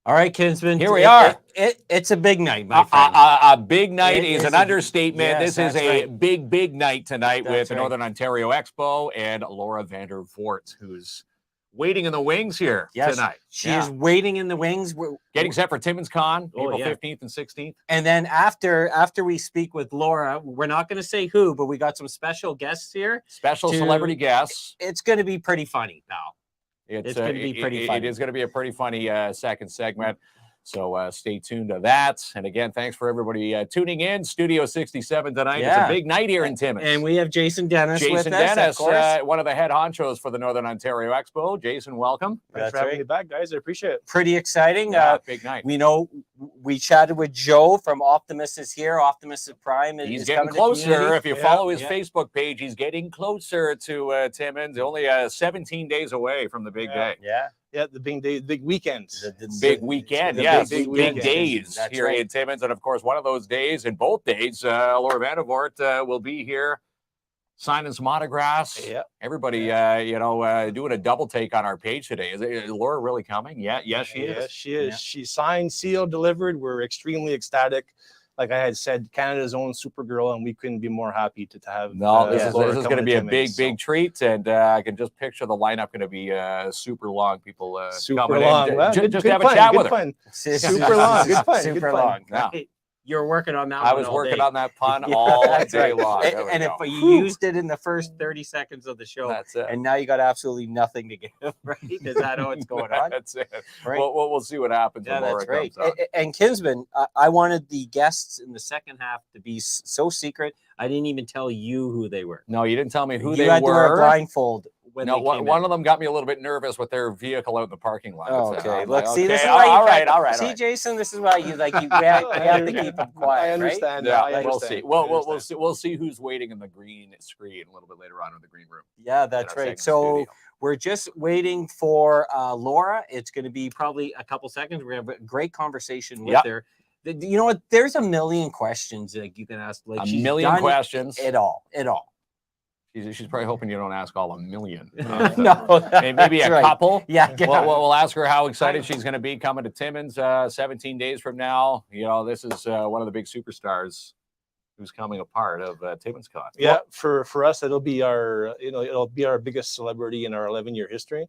All right, Kinsman. Here we are. It's a big night, my friend. A big night is an understatement. Yes, this is a right. big night tonight with the right. Northern Ontario Expo and Laura Vandervoort, who's waiting in the wings here tonight. She is waiting in the wings. Getting set for TimminsCon, April 15th and 16th. And then after we speak with Laura, we're not going to say who, but we got some special guests here. Special celebrity guests. It's going to be pretty funny, pal. It's going to be pretty funny. It is going to be a pretty funny second segment. So stay tuned to that. And again, thanks for everybody tuning in. Studio 67 tonight. Yeah. It's a big night here in Timmins. And we have Jason Dennis with Jason us, Dennis, of course. one of the head honchos for the Northern Ontario Expo. Jason, welcome. Thanks for having me back, guys. I appreciate it. Pretty exciting. Yeah, big night. We know we chatted with Joe from Optimus is here. Optimus Prime is He's getting coming to closer. community. If you follow his Facebook page, he's getting closer to Timmins. Only 17 days away from the big day. Yeah, the big day, big weekend. Big weekend, the yes. big Big weekend. days That's here right. in Timmins. And of course, one of those days, and both days, Laura Vandervoort will be here signing some autographs. Yeah. Everybody, doing a double take on our page today. Is Laura really coming? Yeah, yes, she is. Yes, she is. Yeah. She signed, sealed, delivered. We're extremely ecstatic. Like I had said, Canada's own Supergirl, and we couldn't be more happy to have. No, this Laura is going coming to be a Timmins, big treat, and I can just picture the lineup going to be super long. People super coming long. in Well, just good to have fun, a chat good with her. fun. Super long. Good fun, Super good fun. long. Yeah. Right. You're working on that I one was all working day. on that pun Yeah, all that's day right. long. There we And go. if you used it in the first 30 seconds of the show, That's it. and now you got absolutely nothing to give, right? Is that how it's going on? That's it. Right. We'll see what happens Yeah, when Laura that's right. comes on. And Kinsman, I wanted the guests in the second half to be so secret. I didn't even tell you who they were. No, you didn't tell me who you they had to wear a were. blindfold when No, they came one in. of them got me a little bit nervous with their vehicle out in the parking lot. Oh, So okay. I'm Look, like, see, this is okay, why you all right, can't- all right. See, Jason, this is why you have to keep them quiet. I understand. Yeah, I we'll understand. see. We'll I understand. see. We'll see who's waiting in the green screen a little bit later on in the green room. Right? Yeah, in that's our right. second So studio. we're just waiting for Laura. It's going to be probably a couple seconds. We're going to have a great conversation with Yep. her. You know what? There's a million questions that you can ask. Like A she's million done questions. It all. She's probably hoping you don't ask all a million. No, Maybe that's a right. couple. Yeah, We'll ask her how excited she's going to be coming to Timmins 17 days from now. You know, this is one of the big superstars who's coming a part of TimminsCon. Yeah, for us, it'll be our biggest celebrity in our 11-year history,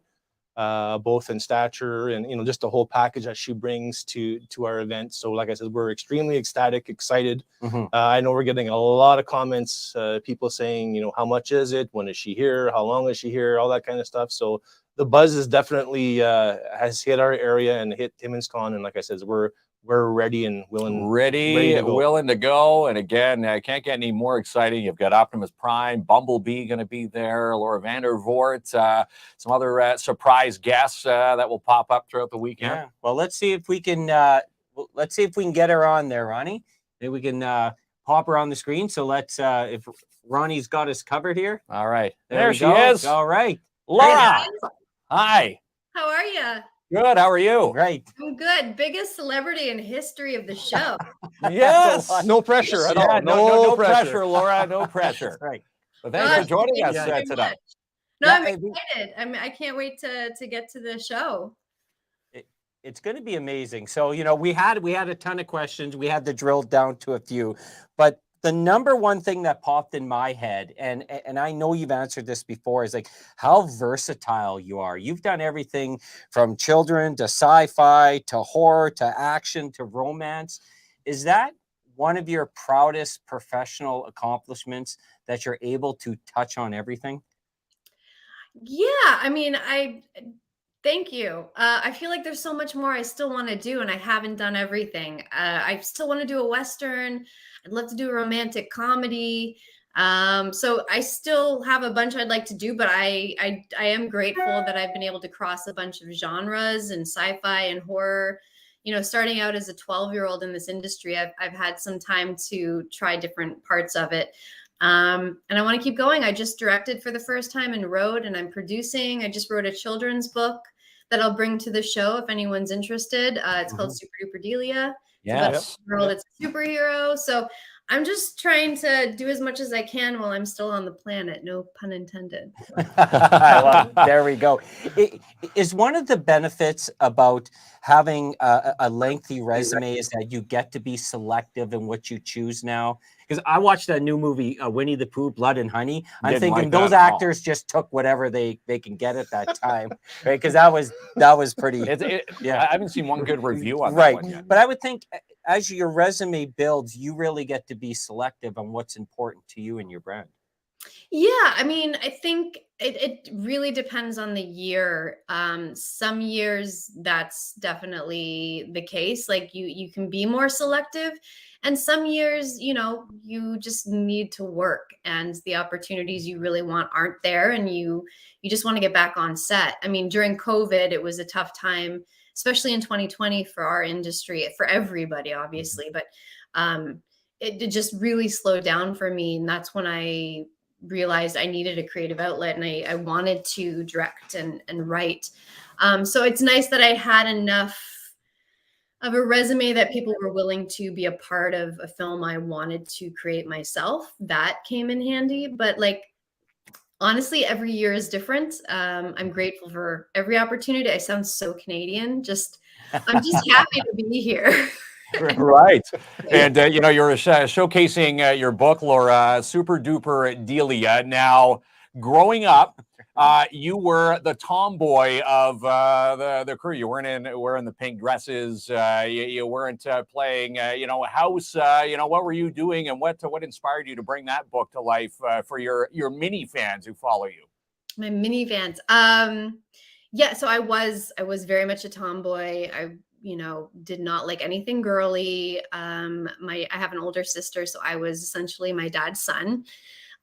both in stature and just the whole package that she brings to our event. So, like I said, we're extremely ecstatic, excited. Mhm. I know we're getting a lot of comments, people saying, how much is it? When is she here? How long is she here? All that kind of stuff. So the buzz is definitely has hit our area and hit TimminsCon. And like I said, we're ready and willing. Ready to go. willing to go. And again, I can't get any more exciting. You've got Optimus Prime, Bumblebee going to be there, Laura Vandervoort, some other surprise guests that will pop up throughout the weekend. Yeah. Well, let's see if we can. Let's see if we can get her on there, Ronnie. Maybe we can pop her on the screen. So let's. If Ronnie's got us covered here. All right. There There we she go. is. All right. Laura. Hi. How are you? Good. How are you? Right. I'm good. Biggest celebrity in history of the show. Yes. No pressure at Yeah, all. no pressure, Laura. No pressure. Right. But thanks for Gosh, joining thank us you very tonight. much. No, Yeah, I'm I mean- excited. I can't wait to get to the show. It's going to be amazing. So, we had a ton of questions. We had to drill down to a few, but the number one thing that popped in my head, and I know you've answered this before, is like how versatile you are. You've done everything from children to sci-fi to horror to action to romance. Is that one of your proudest professional accomplishments, that you're able to touch on everything? Yeah, I mean, thank you. I feel like there's so much more I still want to do, and I haven't done everything. I still want to do a Western. I'd love to do a romantic comedy. So I still have a bunch I'd like to do, but I am grateful that I've been able to cross a bunch of genres and sci-fi and horror. Starting out as a 12-year-old in this industry, I've had some time to try different parts of it. And I want to keep going. I just directed for the first time and wrote, and I'm producing. I just wrote a children's book that I'll bring to the show if anyone's interested. It's called Super Duper Delia. Yes. It's about a girl that's a superhero. So I'm just trying to do as much as I can while I'm still on the planet. No pun intended. I love it. There we go. Is one of the benefits about having a lengthy resume is that you get to be selective in what you choose now? Because I watched that new movie, Winnie the Pooh, Blood and Honey. I'm Didn't thinking like those that at all. actors just took whatever they can get at that time, right? Because that was pretty. Yeah. I haven't seen one good review on that Right. one yet. But I would think as your resume builds, you really get to be selective on what's important to you and your brand. Yeah, I mean, I think it really depends on the year. Some years that's definitely the case. Like you can be more selective, and some years, you know, you just need to work, and the opportunities you really want aren't there, and you just want to get back on set. I mean, during COVID, it was a tough time, especially in 2020 for our industry, for everybody, obviously, but it just really slowed down for me, and that's when I realized I needed a creative outlet, and I wanted to direct and write. So it's nice that I had enough of a resume that people were willing to be a part of a film I wanted to create myself. That came in handy. But like, honestly, every year is different. I'm grateful for every opportunity. I sound so Canadian. I'm just happy to be here. Right. And, you know, you're showcasing your book, Laura, Super Duper Delia. Now, growing up, you were the tomboy of the crew. You weren't wearing the pink dresses. You weren't playing, you know, house. You know, what were you doing, and what inspired you to bring that book to life for your mini fans who follow you? My mini fans. Yeah, so I was very much a tomboy. I, you know, did not like anything girly. I have an older sister, so I was essentially my dad's son.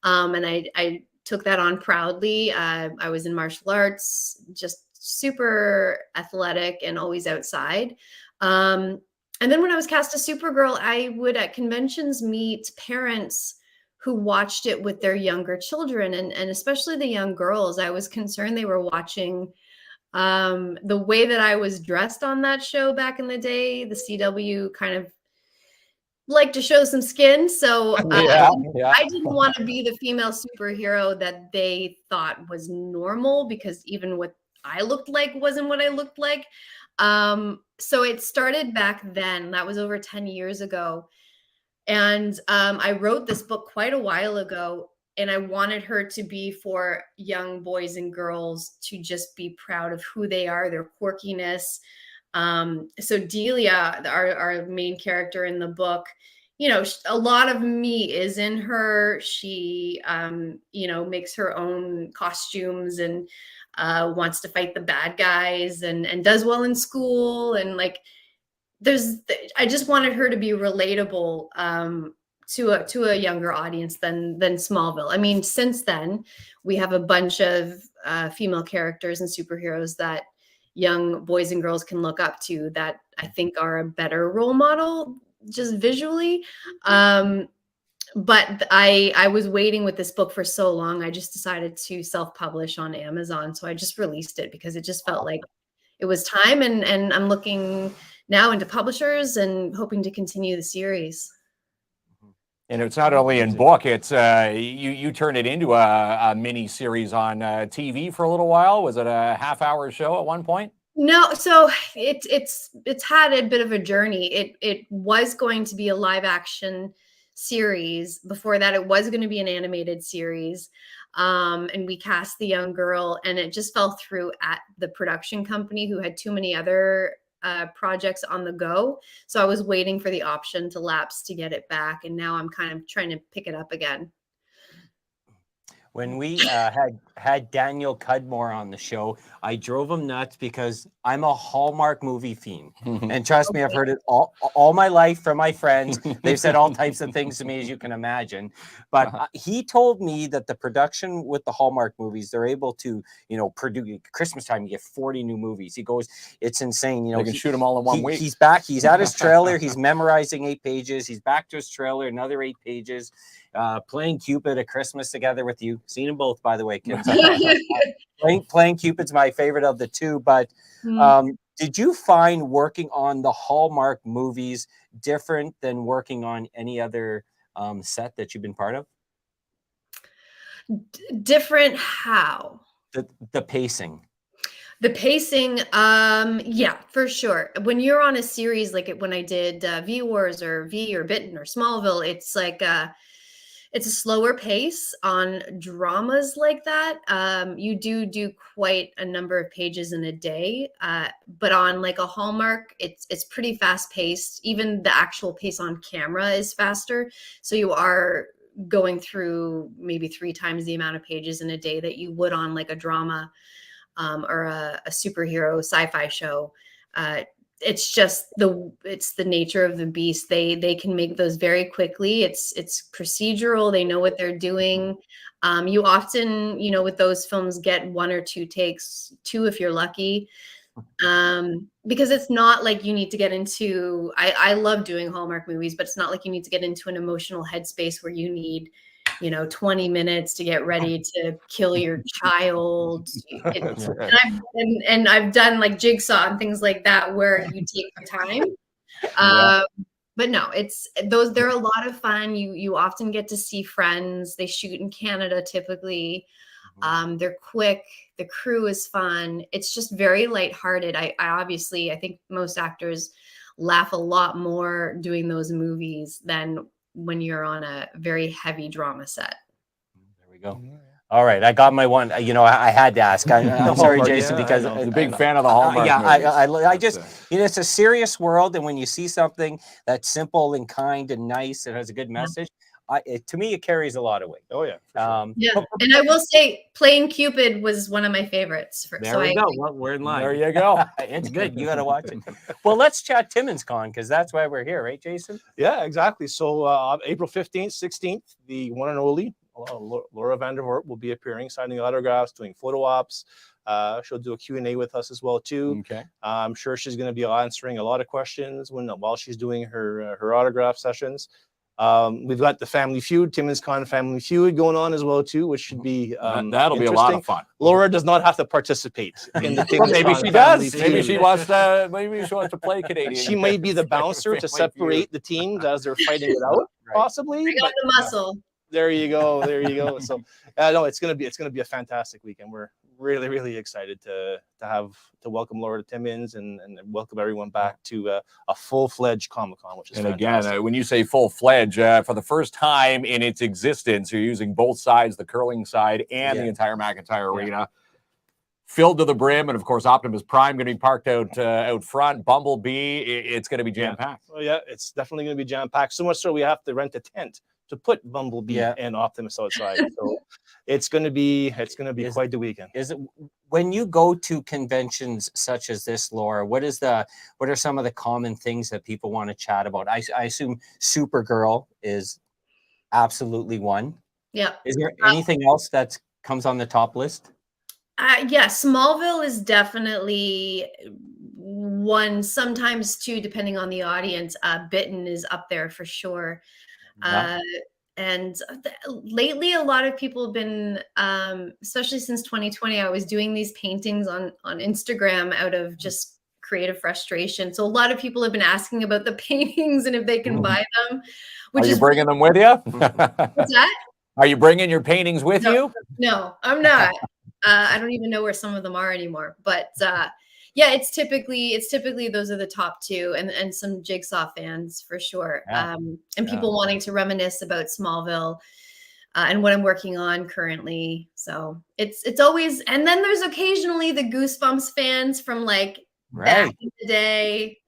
And I took that on proudly. I was in martial arts, just super athletic and always outside. And then when I was cast as Supergirl, I would at conventions meet parents who watched it with their younger children, and especially the young girls. I was concerned they were watching the way that I was dressed on that show back in the day. The CW kind of like to show some skin. So Yeah. I didn't want to be the female superhero that they thought was normal, because even what I looked like wasn't what I looked like. So it started back then. That was over 10 years ago. And I wrote this book quite a while ago, and I wanted her to be for young boys and girls to just be proud of who they are, their quirkiness. So Delia, our main character in the book, you know, a lot of me is in her. She, you know, makes her own costumes and wants to fight the bad guys, and does well in school. And like, I just wanted her to be relatable to a younger audience than Smallville. I mean, since then we have a bunch of female characters and superheroes that young boys and girls can look up to, that I think are a better role model just visually. But I was waiting with this book for so long. I just decided to self-publish on Amazon. So I just released it because it just felt like it was time. And I'm looking now into publishers and hoping to continue the series. And it's not only in book, it's you turned it into a mini series on TV for a little while. Was it a half-hour show at one point? No, so it's had a bit of a journey. It was going to be a live action series. Before that, it was going to be an animated series. And we cast the young girl, and it just fell through at the production company, who had too many other projects on the go. So I was waiting for the option to lapse to get it back. And now I'm kind of trying to pick it up again. When we had Daniel Cudmore on the show, I drove him nuts because I'm a Hallmark movie fiend. And trust me, I've heard it all my life from my friends. They've said all types of things to me, as you can imagine. But he told me that the production with the Hallmark movies, they're able to, you know, produce Christmas time, you get 40 new movies. He goes, it's insane. You know, they can shoot them all in one week. He's back. He's at his trailer. He's memorizing 8 pages. He's back to his trailer, another 8 pages. Playing Cupid at Christmas together with you. Seen them both, by the way, kids. playing Cupid's my favorite of the two. But did you find working on the Hallmark movies different than working on any other set that you've been part of? Different how? The pacing. The pacing, yeah, for sure. When you're on a series, like when I did V Wars or V or Bitten or Smallville, it's like it's a slower pace. On dramas like that. You do quite a number of pages in a day, but on like a Hallmark, it's pretty fast paced. Even the actual pace on camera is faster. So you are going through maybe 3 times the amount of pages in a day that you would on like a drama or a superhero sci-fi show. It's just it's the nature of the beast. They can make those very quickly. It's procedural. They know what they're doing. You often, you know, with those films get 1 or 2 takes, 2 if you're lucky. Because it's not like you need to get into, I love doing Hallmark movies, but it's not like you need to get into an emotional headspace where you need, you know, 20 minutes to get ready to kill your child. That's right. And I've done like Jigsaw and things like that where you take the time. But no, they're a lot of fun. You often get to see friends. They shoot in Canada typically. They're quick. The crew is fun. It's just very lighthearted. I obviously, I think most actors laugh a lot more doing those movies than when you're on a very heavy drama set. There we go. All right, I got my one. You know, I had to ask. I'm sorry, Hallmark, Jason, yeah, because I know. He's a big fan of the Hallmark movies. I just, you know, it's a serious world, and when you see something that's simple and kind and nice and has a good message, to me, it carries a lot of weight. Oh yeah. For sure. Yeah, and I will say, playing Cupid was one of my favorites. There we go. Well, we're in line. There you go. It's good. You got to watch it. Well, let's chat TimminsCon because that's why we're here, right, Jason? Yeah, exactly. So April 15th, 16th, the one and only Laura Vandervoort will be appearing, signing autographs, doing photo ops. She'll do a Q&A with us as well too. Okay. I'm sure she's going to be answering a lot of questions while she's doing her autograph sessions. We've got the Family Feud, TimminsCon Family Feud going on as well too, which should be that'll be a lot of fun. Laura does not have to participate in the TimminsCon. Maybe she Family does. Maybe Feud. she wants to. Maybe she wants to play Canadian. She may be the bouncer to separate the teams as they're fighting it out, possibly. Bring out the muscle. There you go. There you go. So, no, it's gonna be a fantastic weekend. We're really excited to welcome Laura to Timmins and welcome everyone back to a full-fledged Comic-Con, which is fantastic. Again, when you say full-fledged, for the first time in its existence, you're using both sides, the curling side and the entire McIntyre Arena, filled to the brim, and of course Optimus Prime going to be parked out front. Bumblebee, it's going to be jam-packed. Oh yeah, it's definitely going to be jam-packed. So much so we have to rent a tent to put Bumblebee and Optimus outside. So it's going to be quite the weekend. Is it when you go to conventions such as this, Laura? What are some of the common things that people want to chat about? I assume Supergirl is absolutely one. Yeah. Is there anything else that comes on the top list? Yeah, Smallville is definitely one, sometimes two, depending on the audience. Bitten is up there for sure. And lately, a lot of people have been, especially since 2020, I was doing these paintings on Instagram out of just creative frustration. So a lot of people have been asking about the paintings and if they can buy them. Are you bringing them with you? What's that? Are you bringing your paintings with you? No, I'm not. I don't even know where some of them are anymore. But yeah, it's typically those are the top two, and some Jigsaw fans for sure. And people wanting to reminisce about Smallville and what I'm working on currently. So it's always, and then there's occasionally the Goosebumps fans from like back in the day.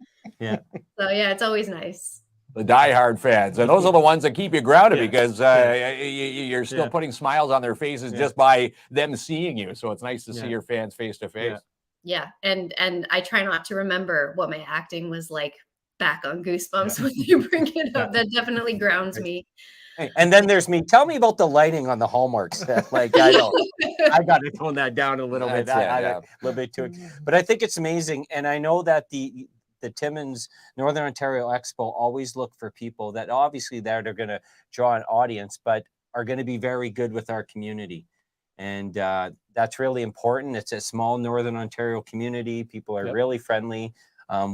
Yeah. So yeah, it's always nice. The diehard fans, and those are the ones that keep you grounded because you're still putting smiles on their faces just by them seeing you. So it's nice to see your fans face to face. Yeah, and I try not to remember what my acting was like back on Goosebumps when you bring it up. That definitely grounds me. And then there's me. Tell me about the lighting on the Hallmark set. Like I know, I got to tone that down a little bit. A little bit too. But I think it's amazing, and I know that the Timmins Northern Ontario Expo always look for people that obviously they're going to draw an audience, but are going to be very good with our community. And that's really important. It's a small Northern Ontario community. People are really friendly.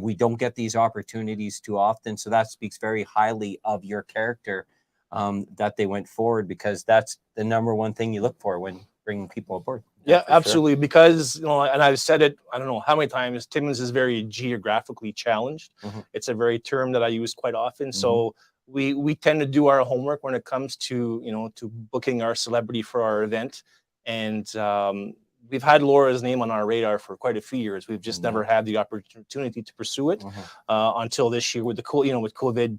We don't get these opportunities too often. So that speaks very highly of your character that they went forward, because that's the number one thing you look for when bringing people aboard. Yeah, absolutely. Sure. Because, you know, and I've said it, I don't know how many times, Timmins is very geographically challenged. It's a very term that I use quite often. So we tend to do our homework when it comes to, you know, to booking our celebrity for our event. And we've had Laura's name on our radar for quite a few years. We've just never had the opportunity to pursue it until this year with with COVID,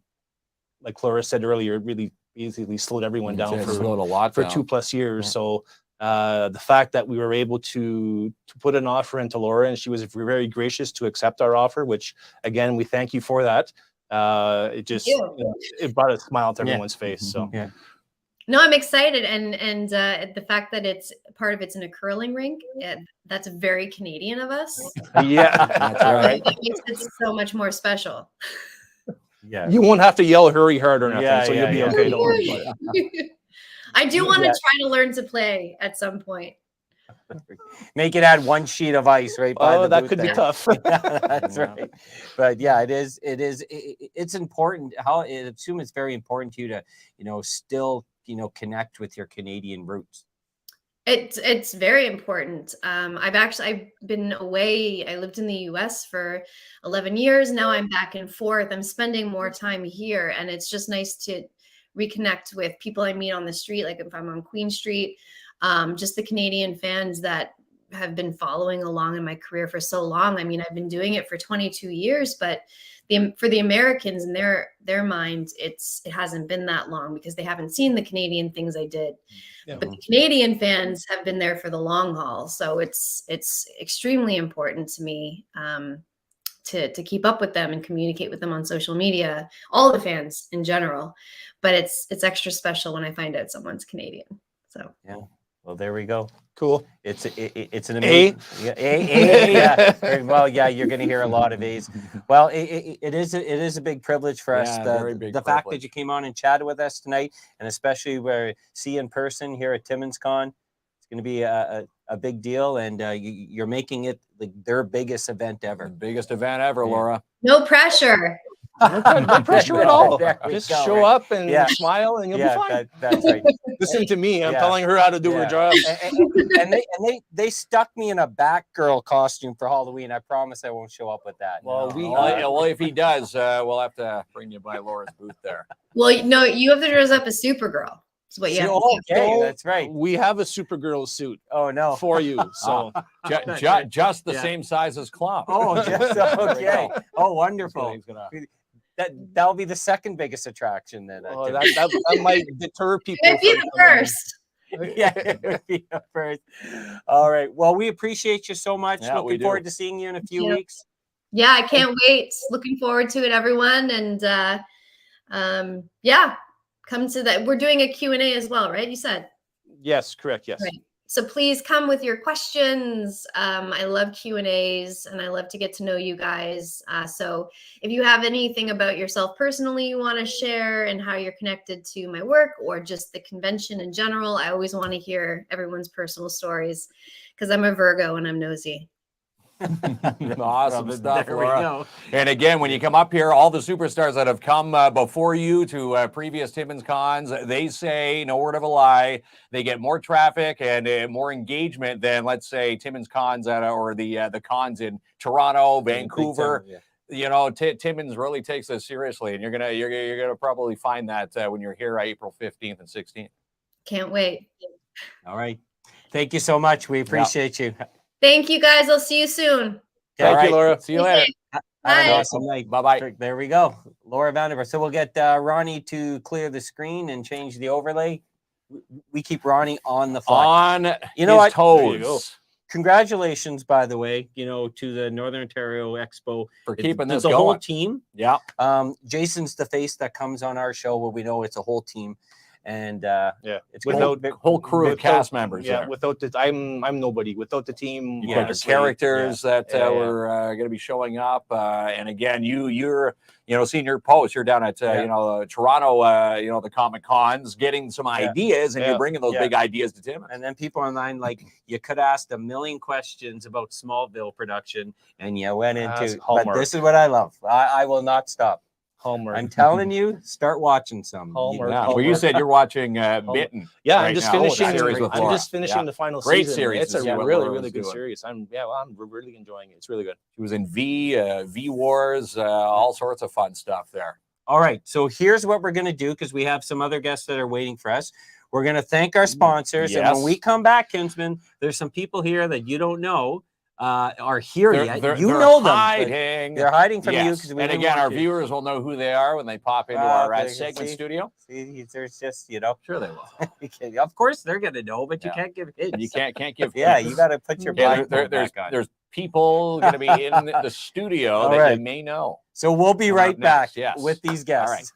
like Laura said earlier, it really basically slowed everyone down It's for slowed a lot for down. 2+ years. Yeah. So the fact that we were able to put an offer into Laura, and she was very gracious to accept our offer, which again, we thank you for that. It just, you. you know, it brought a smile to Yeah. everyone's face. So Yeah. No, I'm excited, and the fact that it's part of it's in a curling rink, that's very Canadian of us. yeah, That's right. It makes it so much more special. Yeah. you won't have to yell "hurry hard" or nothing, Yeah, so yeah, you'll be yeah. okay. Don't worry about it. I do want to Yeah. try to learn to play at some point. Make it add 1 sheet of ice right by Oh, the that booth could be there. tough. That's Yeah. right. But yeah, it's important. I assume it's very important to you to, still, connect with your Canadian roots. It's very important. I've been away. I lived in the US for 11 years. Now I'm back and forth. I'm spending more time here, and it's just nice to reconnect with people I meet on the street, like if I'm on Queen Street, just the Canadian fans that have been following along in my career for so long. I mean, I've been doing it for 22 years, but for the Americans in their mind, it hasn't been that long because they haven't seen the Canadian things I did. Yeah. But the Canadian fans have been there for the long haul, so it's extremely important to me to keep up with them and communicate with them on social media. All the fans in general, but it's extra special when I find out someone's Canadian. So Yeah. Well, there we go. Cool. It's an amazing. Yeah, yeah. Very well, yeah, you're going to hear a lot of A's. Well, it is a big privilege for us. Yeah, very big The fact that privilege. you came on and chatted with us tonight, and especially where see you in person here at TimminsCon, it's going to be a big deal, and you're making it their biggest event The ever. biggest event ever, Yeah. Laura. no pressure. No pressure at all. There we Just go, show right? up and Yeah. smile, and you'll be fine. That's right. Listen to me. I'm Yeah. telling her how to do her Yeah. job. And they stuck me in a Batgirl costume for Halloween. I promise I won't show up with that. Well, No. Well, if he does, we'll have to bring you by Laura's booth there. Well, no, you have to dress up as Supergirl. Is what you have to do. Okay, So, that's right. We have a Supergirl suit Oh no. for you. So Just the Yeah. same size as Klomp. Oh, just okay. Oh, wonderful. He's gonna- That'll be the second biggest attraction then. oh, Tim. that might deter people. It'd be from the coming in. first. Yeah, it would be the first. All right. Well, we appreciate you so much. Yeah, we Looking do. forward to seeing you in a few Yeah. weeks. Yeah, I can't wait. Looking forward to it, everyone. And yeah, come to that. We're doing a Q&A as well, right? You said. Yes, correct. Yes. Right. So please come with your questions. I love Q&As, and I love to get to know you guys. So if you have anything about yourself personally you want to share and how you're connected to my work or just the convention in general, I always want to hear everyone's personal stories because I'm a Virgo and I'm nosy. Awesome stuff, There we Laura. go. And again, when you come up here, all the superstars that have come before you to previous TimminsCons, they say, no word of a lie, they get more traffic and more engagement than, let's say, TimminsCons or the cons in Toronto, Vancouver. Yeah. You know, Timmins really takes this seriously, and you're gonna probably find that when you're here April 15th and 16th. Can't wait. All right. Thank you so much. We appreciate you. Thank you, guys. I'll see you soon. Thank All right. you, Laura. See you later. Have Bye. an awesome night. Bye-bye. There we go. Laura Vandervoort. So we'll get Ronnie to clear the screen and change the overlay. We keep Ronnie on the fly. On You know his what? There you go. toes Congratulations, by the way, to the Northern Ontario Expo. for keeping this the whole going. team. Yeah. Jason's the face that comes on our show where we know it's a whole team. And Yeah. it's Without- gonna- Whole crew of Without- cast members. Yeah. there. Without the, I'm nobody. Without the team, You've got the honestly, characters that Yeah, yeah. were going to be showing up, and again, you're seeing your post. You're down at Toronto, the Comic Cons, getting some ideas, and Yeah. you're bringing those Yeah. big ideas to Tim. and then people online like you could ask a million questions about Smallville production, and you went That's into. But Hallmark. this is what I love. I will not stop. Hallmark. I'm telling you, start watching some. Hallmark. Yeah, well, you said you're watching Bitten. Yeah, right I'm just now. finishing. That series with I'm Laura. just finishing Yeah. the final Great season. series It's to a see what really, Laura really was good doing. series. I'm really enjoying it. It's really good. She was in V Wars, all sorts of fun stuff there. All right. So here's what we're going to do because we have some other guests that are waiting for us. We're going to thank our sponsors. And when Yes. we come back, Kinsman, there's some people here that you don't know. are here They're, yet. they're, You they're know them. but hiding. They're hiding from you Yes. because we And didn't again, want our to. viewers will know who they are when they pop into Ah, our there you segment see. studio. See, there's just, you know. Sure, they will. Of course, they're gonna know, but you Yeah. can't give hints. You can't give. Yeah, hints. you got to put your Yeah, blindfold back on. there's people going to be in the studio All that right. you may know. So we'll be Coming up right back next, yes. with these All right. guests.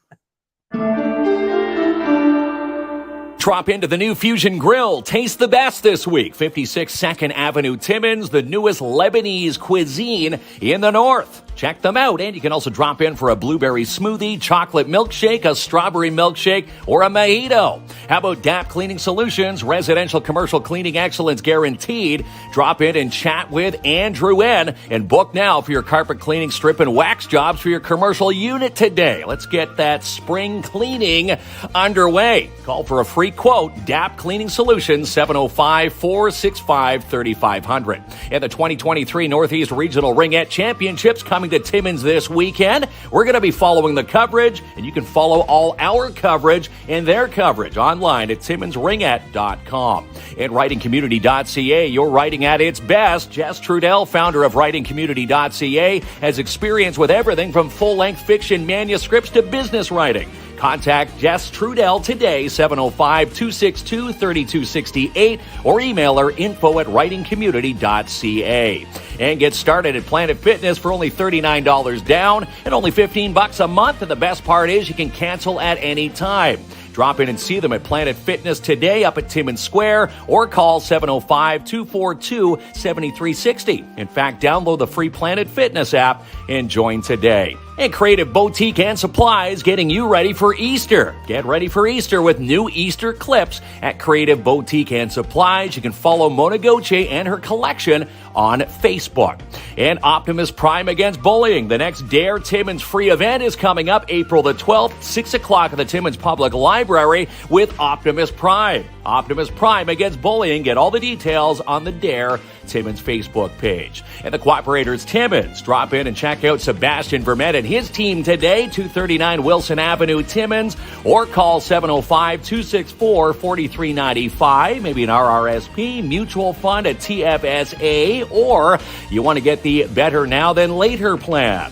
Drop into the new Fusion Grill. Taste the best this week. 56 2nd Avenue Timmins, the newest Lebanese cuisine in the north. Check them out. And you can also drop in for a blueberry smoothie, chocolate milkshake, a strawberry milkshake, or a mojito. How about DAP Cleaning Solutions? Residential commercial cleaning excellence guaranteed. Drop in and chat with Andrew N. And book now for your carpet cleaning, strip, and wax jobs for your commercial unit today. Let's get that spring cleaning underway. Call for a free quote. DAP Cleaning Solutions, 705-465-3500. And the 2023 Northeast Regional Ringette Championships coming to Timmins this weekend. We're going to be following the coverage, and you can follow all our coverage and their coverage online at TimminsRingette.com. And WritingCommunity.ca, your writing at its best. Jess Trudell, founder of WritingCommunity.ca, has experience with everything from full-length fiction manuscripts to business writing. Contact Jess Trudell today, 705-262-3268, or email her info@writingcommunity.ca. And get started at Planet Fitness for only $39 down and only $15 a month. And the best part is you can cancel at any time. Drop in and see them at Planet Fitness today up at Timmins Square or call 705-242-7360. In fact, download the free Planet Fitness app and join today. And Creative Boutique and Supplies getting you ready for Easter. Get ready for Easter with new Easter clips at Creative Boutique and Supplies. You can follow Mona Goche and her collection on Facebook. And Optimus Prime against bullying. The next Dare Timmins free event is coming up April the 12th, 6 o'clock at the Timmins Public Library with Optimus Prime. Optimus Prime against bullying. Get all the details on the Dare Timmins Facebook page. And the Cooperators Timmins. Drop in and check out Sebastian Vermette and his team today, 239 Wilson Avenue, Timmins, or call 705-264-4395. Maybe an RRSP, mutual fund, a TFSA, or you want to get the better now than later plan.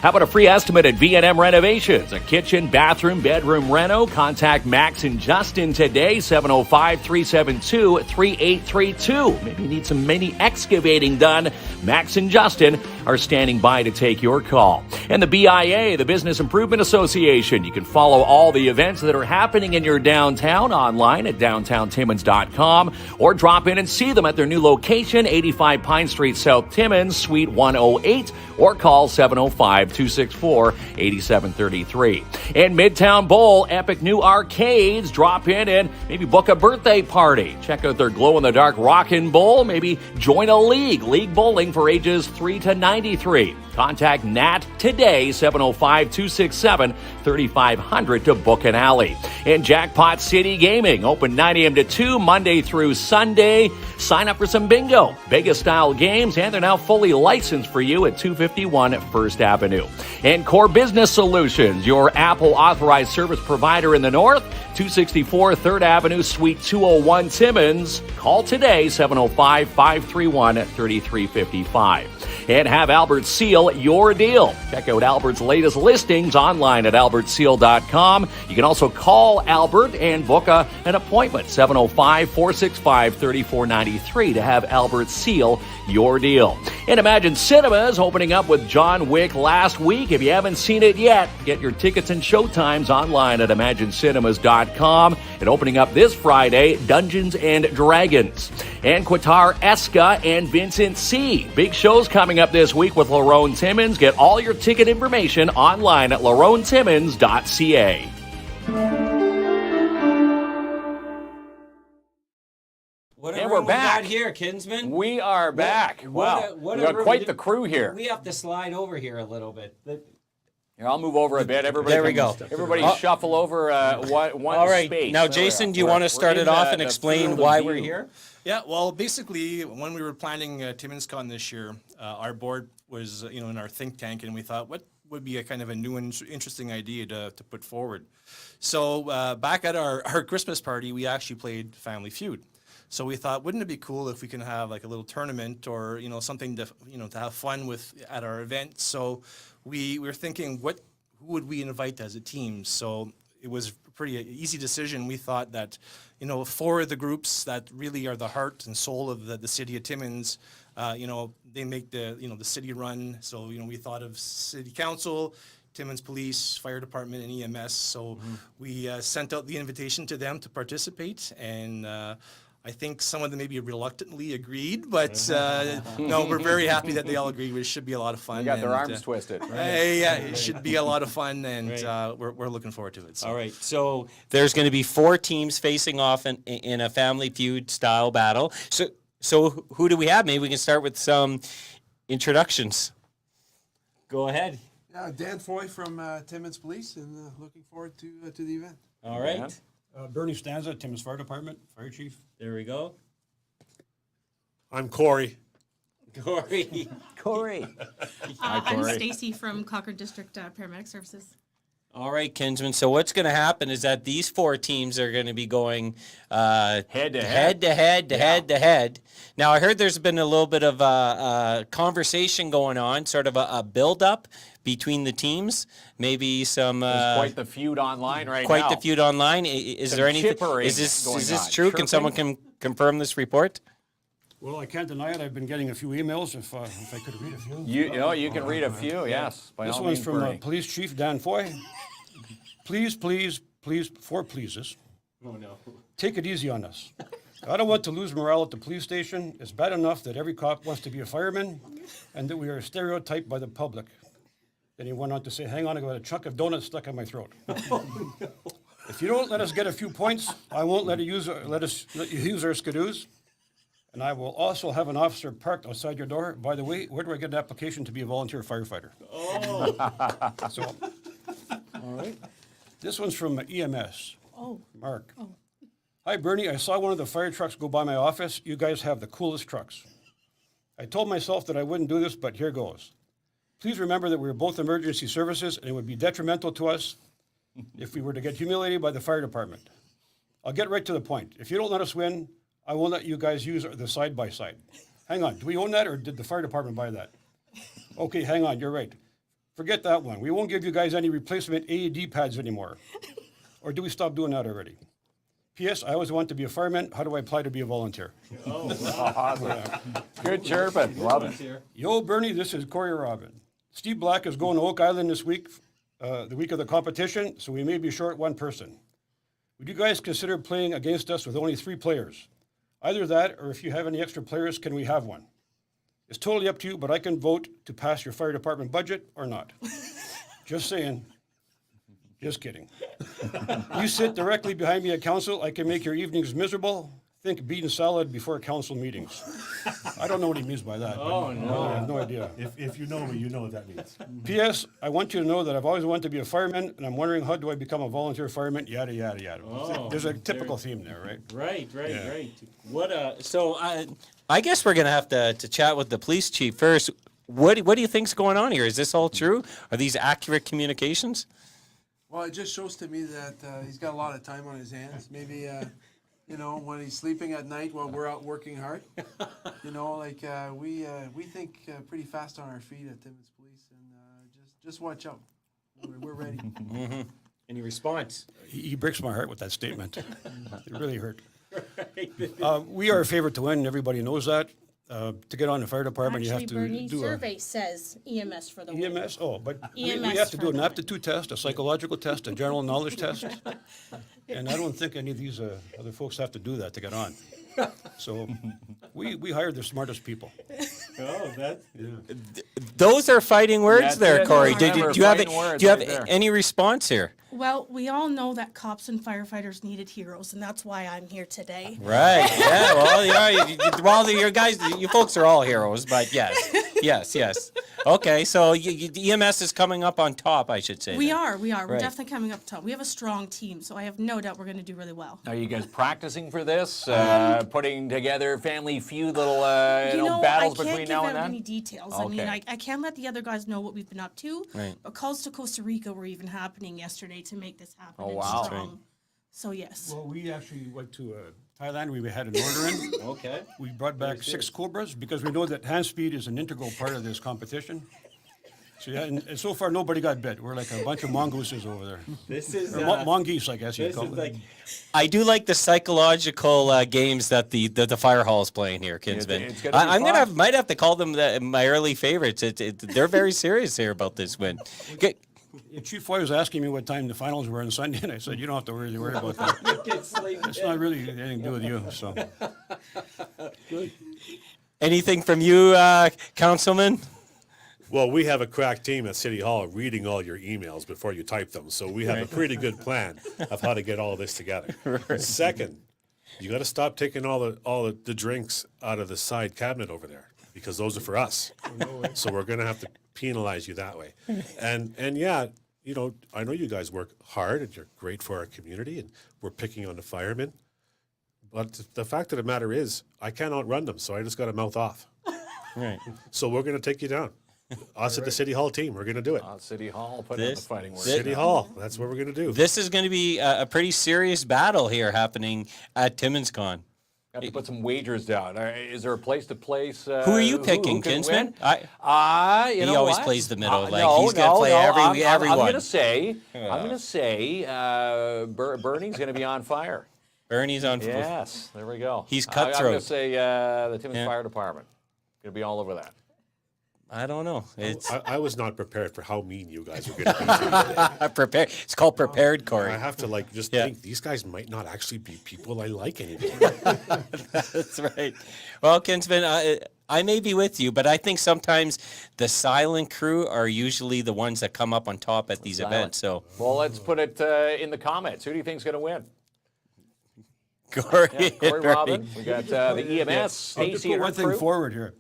How about a free estimate at V&M Renovations? A kitchen, bathroom, bedroom reno. Contact Max and Justin today, 705-372-3832. Maybe you need some mini excavating done. Max and Justin are standing by to take your call. And the BIA, the Business Improvement Association. You can follow all the events that are happening in your downtown online at downtowntimmins.com or drop in and see them at their new location, 85 Pine Street, South Timmins, Suite 108, or call 705-264-8733. And Midtown Bowl, epic new arcades. Drop in and maybe book a birthday party. Check out their glow-in-the-dark Rockin' Bowl. Maybe join a league bowling for ages 3 to 93. Contact Nat today, 705-267-3500 to book an alley. And Jackpot City Gaming, open 9 a.m. to 2, Monday through Sunday. Sign up for some bingo, Vegas-style games, and they're now fully licensed for you at 251 First Avenue. And Core Business Solutions, your Apple authorized service provider in the north, 264 3rd Avenue, Suite 201, Timmins. Call today, 705-531-3355. And have Albert Seal your deal. Check out Albert's latest listings online at albertseal.com. You can also call Albert and book an appointment, 705-465-3493 to have Albert Seal your deal. And Imagine Cinemas opening up with John Wick last week. If you haven't seen it yet, get your tickets and showtimes online at imaginecinemas.com. And opening up this Friday, Dungeons and Dragons. And Qatar Eska and Vincent C. Big shows coming up this week with Lerone Timmins. Get all your ticket information online at leronetimmins.ca. And we're back here, Kinsman. We are back. Wow. What We've got quite the crew here. We have to slide over here a little bit. Here, I'll move over a bit. Everybody, There we go. Everybody shuffle over one All right. space. Now, There we Jason, go. do you want to start We're it in off the- and the explain field why of we're view. here? Yeah, well, basically, when we were planning TimminsCon this year, our board was, in our think tank, and we thought, what would be a kind of a new and interesting idea to put forward? So back at our Christmas party, we actually played Family Feud. So we thought, wouldn't it be cool if we can have like a little tournament or, you know, something to, you know, to have fun with at our event. So we were thinking, who would we invite as a team? So it was a pretty easy decision. We thought that, you know, 4 of the groups that really are the heart and soul of the city of Timmins, you know, they make the, you know, the city run. So, you know, we thought of city council, Timmins Police, Fire Department, and EMS. So we sent out the invitation to them to participate, and I think some of them maybe reluctantly agreed, but no, we're very happy that they all agreed. It should be a lot of fun. They got their and, arms twisted. yeah, it should be a lot of fun, and Right. we're looking forward to it. So. All right. So there's going to be 4 teams facing off in a Family Feud style battle. So who do we have? Maybe we can start with some introductions. Go ahead. Yeah, Dan Foy from Timmins Police, and looking forward to the event. All right. Bernie Stanza, Timmins Fire Department, Fire Chief. There we go. I'm Corey. Corey. Corey. I'm Corey. Stacy from Cochrane District Paramedic Services. All right, Kinsman. So what's going to happen is that these 4 teams are going to be going Head to head. head to head. Now, I heard there's been a little bit of a conversation going on, sort of a build-up between the teams. Maybe some There's quite the feud online right now. quite the feud online. Is Some there anything? chippering Is this going on. true? Can someone confirm this report? Well, I can't deny it. I've been getting a few emails. If I could read a few. You know, you can read a few, yes. By This all one's means, from Bernie. Police Chief Dan Foy. Please, 4 pleases. Oh no. Take it easy on us. I don't want to lose morale at the police station. It's bad enough that every cop wants to be a fireman and that we are stereotyped by the public. Then he went on to say, hang on, I got a chunk of donuts stuck in my throat. If you don't let us get a few points, I won't let you use our skidoos. And I will also have an officer parked outside your door. By the way, where do I get an application to be a volunteer firefighter? Oh. So, all right. This one's from EMS. Oh. Mark. Hi, Bernie. I saw one of the fire trucks go by my office. You guys have the coolest trucks. I told myself that I wouldn't do this, but here goes. Please remember that we're both emergency services, and it would be detrimental to us if we were to get humiliated by the fire department. I'll get right to the point. If you don't let us win, I won't let you guys use the side-by-side. Hang on. Do we own that, or did the fire department buy that? Okay, hang on. You're right. Forget that one. We won't give you guys any replacement AED pads anymore. Or do we stop doing that already? P.S. I always want to be a fireman. How do I apply to be a volunteer? Awesome. Good chirping. Love it. Yo, Bernie, this is Corey Robin. Steve Black is going to Oak Island this week, the week of the competition, so we may be short 1 person. Would you guys consider playing against us with only 3 players? Either that, or if you have any extra players, can we have one? It's totally up to you, but I can vote to pass your fire department budget or not. Just saying. Just kidding. You sit directly behind me at council. I can make your evenings miserable. Think bean salad before council meetings. I don't know what he means by that. Oh, no. I have no idea. If you know me, you know what that means. P.S. I want you to know that I've always wanted to be a fireman, and I'm wondering how do I become a volunteer fireman, yada, yada, yada. There's a typical theme there, right? Right. What so I guess we're gonna have to chat with the police chief first. What do you think's going on here? Is this all true? Are these accurate communications? Well, it just shows to me that he's got a lot of time on his hands. Maybe, you know, when he's sleeping at night while we're out working hard. You know, like we think pretty fast on our feet at Timmins Police, and just watch out. We're ready. Any response? He breaks my heart with that statement. It really hurt. We are a favorite to win. Everybody knows that. To get on the fire department, you have Actually, to Bernie, do survey says EMS for the win. EMS. Oh, but we EMS have to for do an the aptitude test, a psychological test, a general knowledge test, and I don't think any of these other folks have to do that to get on. So we hired the smartest people. Oh, that's those are fighting words That's there, it. Corey. Those Do are you have fighting words do you have right there. any response here? Well, we all know that cops and firefighters needed heroes, and that's why I'm here today. Right. Yeah. Well, you guys, you folks are all heroes, but yes. Okay. So EMS is coming up on top, I should say. We then. are. We're Right. definitely coming up top. We have a strong team, so I have no doubt we're going to do really well. Are you guys practicing for this? Putting together Family Feud little battles I between can't give now out and then? any details. I mean, Okay. I can let the other guys know what we've been up to. Right. But calls to Costa Rica were even happening yesterday to make this happen. Oh, and wow. strong. So yes. Well, we actually went to Thailand. We had an order in. Okay. We brought back 6 Cobras because we know that hand speed is an integral part of this competition. So yeah, and so far nobody got bit. We're like a bunch of mongooses over there. This is Or mongoose, I guess you'd call them. I do like the psychological games that the fire hall is playing here, Kinsman. It's gonna be I'm fun. might have to call them my early favorites. They're very serious here about this win. Okay. Chief Foy was asking me what time the finals were on Sunday, and I said, you don't have to worry about that. It's not really anything to do with you. So Anything from you, Councilman? Well, we have a crack team at City Hall reading all your emails before you type them, so we have a pretty good plan of how to get all this together. Second, you got to stop taking all the drinks out of the side cabinet over there because those are for us. So we're going to have to penalize you that way. And yeah, you know, I know you guys work hard and you're great for our community, and we're picking on the firemen. But the fact of the matter is, I can't outrun them, so I just got to mouth off. Right. So we're going to take you down. Us at the City Hall team, we're going to do it. City Hall, put in the fighting word. City Hall, that's what we're going to do. This is going to be a pretty serious battle here happening at TimminsCon. Have to put some wagers down. Is there a place to place? Who are you picking, can Kinsman? win? He You know always what? plays the middle. No, He's going to play everyone. I'm gonna say, Bernie's gonna be on fire. Bernie's on. Yes, there we go. He's I'm gonna cutthroat. say the Timmins Fire Department. Gonna be all over that. I don't know. It's I was not prepared for how mean you guys were going to be today. prepared. It's called prepared, Corey. I have to just think these guys might not actually be people I like anymore. That's right. Well, Kinsman, I may be with you, but I think sometimes the silent crew are usually the ones that come up on top at these events. So, Well, let's put it in the comments. Who do you think's gonna win? Corey, Yeah, Corey Robin. We got the EMS, I'll just Stacy, put and her one thing crew. forward here.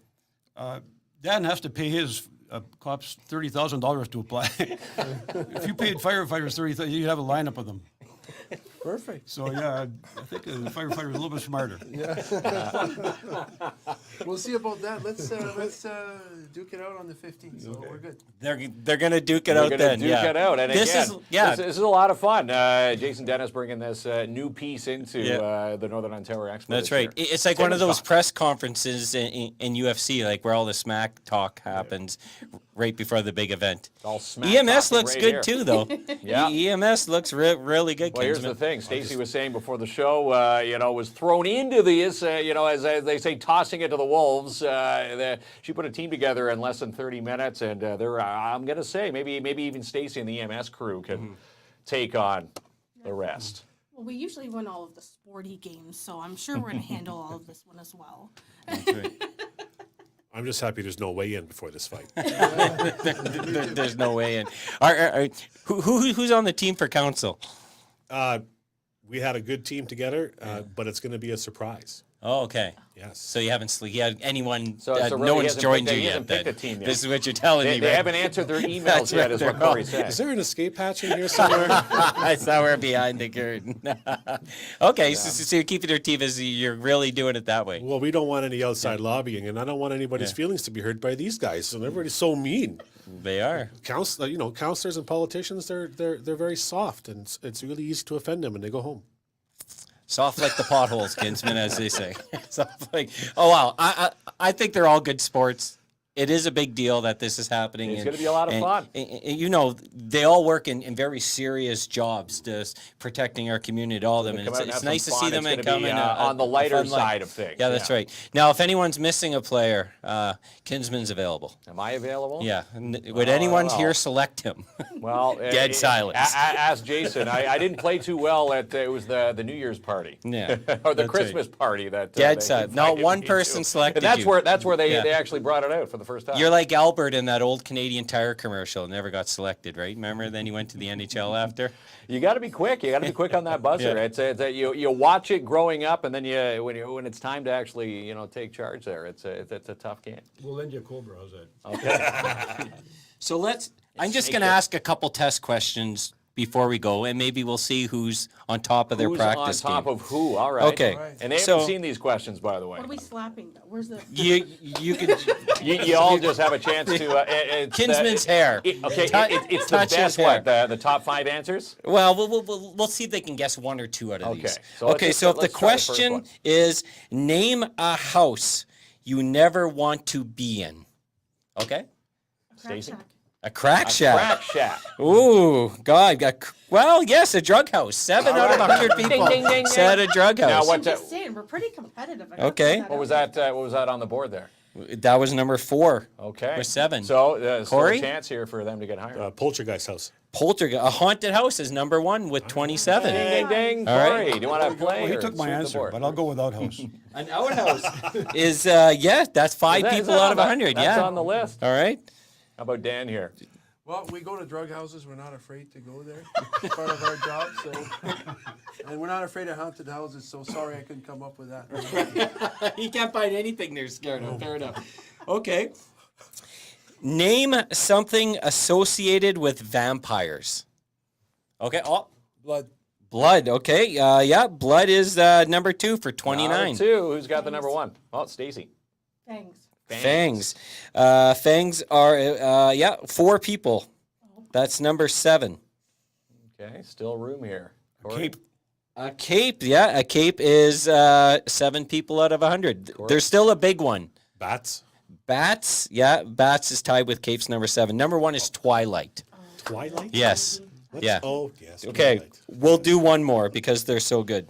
Dan has to pay his cops $30,000 to apply. If you paid firefighters $30,000, you'd have a lineup of them. Perfect. So yeah, I think the firefighter is a little bit smarter. We'll see about that. Let's duke it out on the 15th. So we're good. they're going to duke it We're out gonna then. duke Yeah. it out. And This again, is this is a lot of fun. Jason Dennis bringing this new piece into the Northern Ontario Expo. That's this right. year. It's like one of those TimminsCon. press conferences in UFC, like where all the smack talk happens right before the big event. All smack EMS talking looks right good here. too, though. Yeah. EMS looks really good. Well, here's Kinsman. the thing. Stacy was saying before the show, was thrown into this, as they say, tossing it to the wolves. She put a team together in less than 30 minutes, and I'm going to say, maybe even Stacy and the EMS crew can take on the rest. Well, we usually win all of the sporty games, so I'm sure we're going to handle all of this one as well. I'm just happy there's no way in before this fight. There's no way in. Who's on the team for council? We had a good team together, but it's going to be a surprise. Oh, okay. Yes. So you haven't anyone? So really no he one's hasn't joined picked- you he yet. hasn't picked then. a team yet. This is what you're telling me. They right? haven't answered their emails That's yet, right, is what they're Corey Is said. there an escape hatch in here somewhere? I saw we're behind the curtain. Okay, so you're keeping your team as you're really doing it that way. Well, we don't want any outside lobbying, and I don't want anybody's feelings to be hurt by these guys. And everybody's so mean. They are. Counselors and politicians, they're very soft, and it's really easy to offend them, and they go home. Soft like the potholes, Kinsman, as they say. Soft like. Oh wow, I think they're all good sports. It is a big deal that this is happening. It's gonna be a lot of fun. And, they all work in very serious jobs, just protecting our community, all of them. And Come out and it's have nice some to see fun. them It's and gonna come be, in on the a lighter fun light. side of things. Yeah, that's right. Now, if anyone's missing a player, Kinsman's available. Am I available? Yeah. Would anyone well. here select him? Well, Dead silence. Ask Jason. I didn't play too well at it was the New Year's party. Yeah, or the that's Christmas party that Dead they silent. No, invited one me person to. selected And you. that's where they, Yeah. they actually brought it out for the first time. You're like Albert in that old Canadian Tire commercial. Never got selected, right? Remember? Then he went to the NHL after. You got to be quick. You got to be quick on that buzzer. Yeah. It's you watch it growing up, and then when it's time to actually take charge there, it's a tough game. We'll lend you a Cobra. How's that? So I'm just going to ask a couple test questions before we go, and maybe we'll see who's on top of their Who's practice on top team. of who? All right. Okay. Right. And they So- haven't seen these questions, by the way. What are we slapping? Where's the? You can You all just have a chance to. It's, Kinsman's hair. Okay, it's the touch his best. hair. What the top 5 answers? Well, we'll see if they can guess 1 or 2 out of Okay, these. so let's Okay, just- so if the let's try the first question one. is name a house you never want to be in. Okay? Stacey? A crack A shack. crack shack. Ooh, God. Well, yes, a drug house. 7 out of 100 people ding, ding. said a drug Now, house. what? I'm just saying, we're pretty competitive. I gotta Okay. put What was out that? What was that on the board there? That was number 4. Okay. Or 7. So, still Corey? a chance here for them to get higher. Poltergeist house. Poltergeist. A haunted house is number 1 with 27. Ding, ding, ding. All right. Corey, do you want to play? Well, he or took my sweep the answer, board? but I'll go without house. An outhouse is, yeah, that's 5 Is that people on out of the- 100. That's Yeah. on the list. All right. How about Dan here? Well, we go to drug houses. We're not afraid to go there. It's part of our job. So, and we're not afraid of haunted houses. So sorry I couldn't come up with that. You can't find anything they're scared of. Fair enough. Okay. Name something associated with vampires. Okay. Oh, Blood. blood. Okay. Yeah, blood is number 2 for 29. Number 2. Who's got the number 1? Oh, Stacey. Thanks. Fangs. Fangs are 4 people. That's number 7. Okay, still room here. Corey? Cape. A cape. Yeah, a cape is 7 people out of 100. There's still a big one. Bats. Bats. Yeah, bats is tied with capes number 7. Number 1 is Twilight. Twilight. Yes. Yeah. Oh, yes. Okay, Twilight. we'll do one more because they're so good.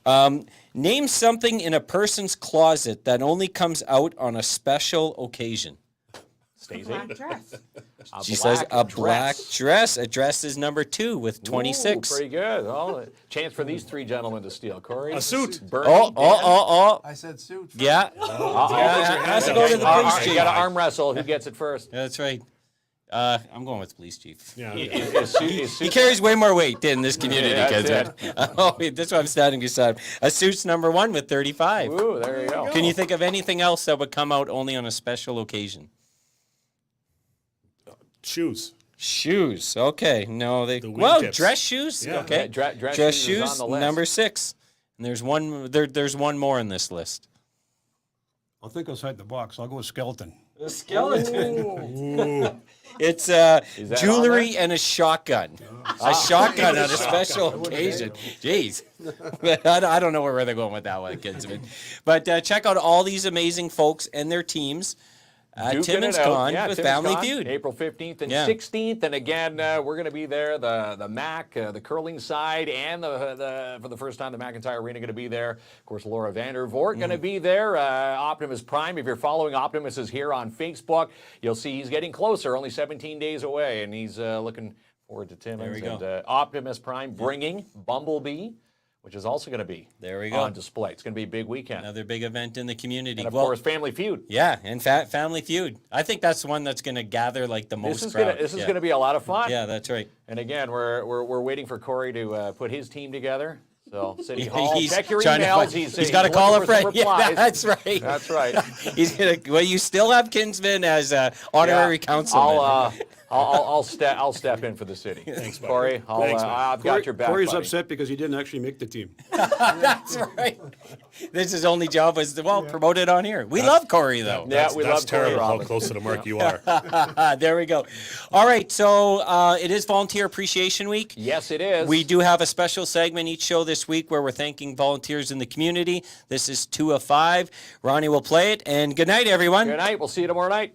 Okay. Name something in a person's closet that only comes out on a special occasion. Stacey. Black dress. She says a black dress. A dress is number 2 with 26. Ooh, pretty good. Well, chance for these 3 gentlemen to steal. Corey. A suit. Bernie, Oh, Dan. oh. I said suit. first. Yeah. Yeah, it has to go to the police You chief. got to arm wrestle. Who gets it first? That's right. I'm going with police chief. Yeah. He carries way more weight in this community, That's kids. Oh, that's why I'm standing beside him. A suit's number 1 with 35. Ooh, there you go. Can you think of anything else that would come out only on a special occasion? Shoes. Shoes. Okay. No, they. The Well, wingtips. dress shoes. Yeah. Okay. Dress Dress shoes is on shoes. the list. Number 6. And there's one. There's one more in this list. I'll think outside the box. I'll go with skeleton. A skeleton. Ooh. It's that jewelry and a shotgun. A shotgun on a special occasion. Jeez. I don't know where they're going with that one, kids. But check out all these amazing folks and their teams at Duking it out. TimminsCon Yeah, with TimminsCon, Family Feud. April 15th and Yeah. 16th. And again, we're going to be there. The MAC, the curling side, and for the first time, the McIntyre Arena going to be there. Of course, Laura Vandervoort going to be there. Optimus Prime, if you're following Optimus, is here on Facebook. You'll see he's getting closer, only 17 days away, and he's looking forward to Timmins. we go. And Optimus Prime bringing Bumblebee, which is also going to be There we go. on display. It's going to be a big weekend. Another big event in the community. And of Well, course, Family Feud. yeah, and Family Feud. I think that's the one that's going to gather like the most This is crowd. going Yeah. to be a lot of fun. Yeah, that's right. And again, we're waiting for Corey to put his team together. So City Hall, He's check your trying to emails. find- He's got to call a looking for some friend. Yeah, replies. that's right. That's right. He's gonna. Well, you still have Kinsman as honorary Yeah. councilman. I'll step in for the city. Thanks, Corey. Thanks, man. I've got your back. Corey's buddy. upset because he didn't actually make the team. That's right. This his only job was to promote it on here. We love Corey though. Yeah, we That's love Corey terrible how Robbins. close to the mark you are. There we go. All right, so it is Volunteer Appreciation Week. Yes, it is. We do have a special segment each show this week where we're thanking volunteers in the community. This is 2 of 5. Ronnie will play it, and good night, everyone. Good night. We'll see you tomorrow night.